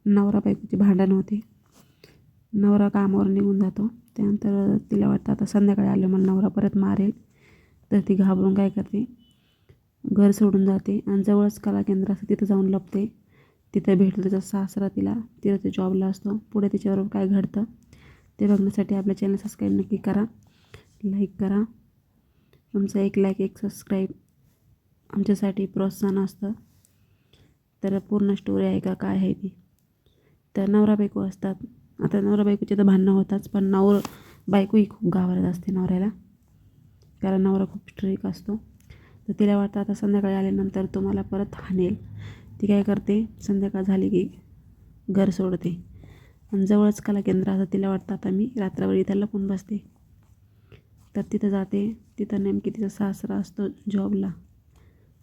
नवरा बायकोचे भांडण होते. नवरा कामावर निघून जातो. त्यानंतर तिला वाटतं आता संध्याकाळी आलं मला नवरा परत मारेल. तर ती घाबरून काय करते, घर सोडून जाते आणि जवळच कला केंद्र असतं तिथं जाऊन लपते. तिथं भेटतो तिचा सासरा तिला, तिथं ते जॉबला असतो. पुढे तिच्याबरोबर काय घडतं ते बघण्यासाठी आपल्या चॅनल सबस्क्राईब नक्की करा, लाईक करा. तुमचं एक लाईक एक सबस्क्राईब आमच्यासाठी प्रोत्साहन असतं. तर पूर्ण स्टोरी आहे का काय आहे ती. तर नवरा बायको असतात. आता नवरा बायकोची तर भांडणं होताच, पण बायको ही खूप घाबरत असते नवऱ्याला, कारण नवरा खूप स्ट्रिक्ट असतो. तर तिला वाटतं आता संध्याकाळी आल्यानंतर तो मला परत हाणेल. ती काय करते, संध्याकाळ झाली की घर सोडते आणि जवळच कला केंद्र असं तिला वाटतं आता मी रात्रभर इथं लपून बसते. तर तिथं जाते. तिथं नेमकी तिचा सासरा असतो जॉबला,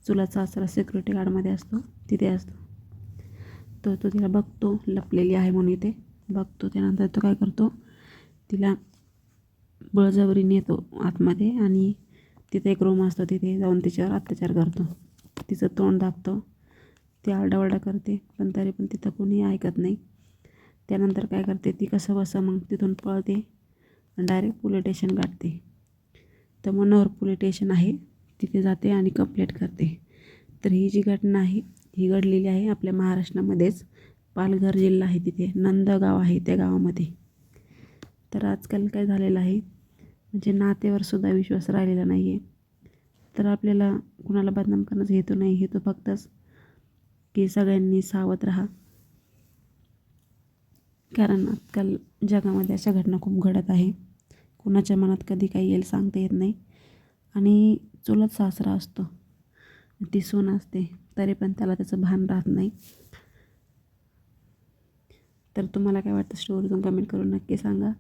चुलत सासरा सिक्युरिटी गार्डमध्ये असतो, तिथे असतो. तो तिला बघतो लपलेली आहे म्हणून इथे बघतो. त्यानंतर तो काय करतो, तिला बळजबरीने नेतो आतमध्ये आणि तिथे एक रूम असतो, तिथे जाऊन तिच्यावर अत्याचार करतो. तिचं तोंड दाबतो. ती आरडाओरडा करते, पण तरी पण तिथं कोणी ऐकत नाही. त्यानंतर काय करते ती, कसं बसं मग तिथून पळते आणि डायरेक्ट पोलीस स्टेशन गाठते. तर मनोहर पोलीस स्टेशन आहे तिथे जाते आणि कंप्लेंट करते. तर ही जी घटना आहे ही घडलेली आहे आपल्या महाराष्ट्रामध्येच, पालघर जिल्हा आहे तिथे नंदगाव आहे त्या गावामध्ये. तर आजकाल काय झालेलं आहे, म्हणजे नातेवर सुद्धा विश्वास राहिलेला नाही आहे. तर आपल्याला कुणाला बदनाम करण्याचा हेतू नाही, हेतू फक्तच की सगळ्यांनी सावध राहा, कारण आजकाल जगामध्ये अशा घटना खूप घडत आहे. कुणाच्या मनात कधी काही येईल सांगता येत नाही. आणि चुलत सासरा असतो, ती सून असते, तरी पण त्याला त्याचं भान राहत नाही. तर तुम्हाला काय वाटतं स्टोरीतून कमेंट करून नक्की सांगा.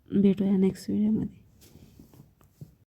भेटूया नेक्स्ट व्हिडिओमध्ये.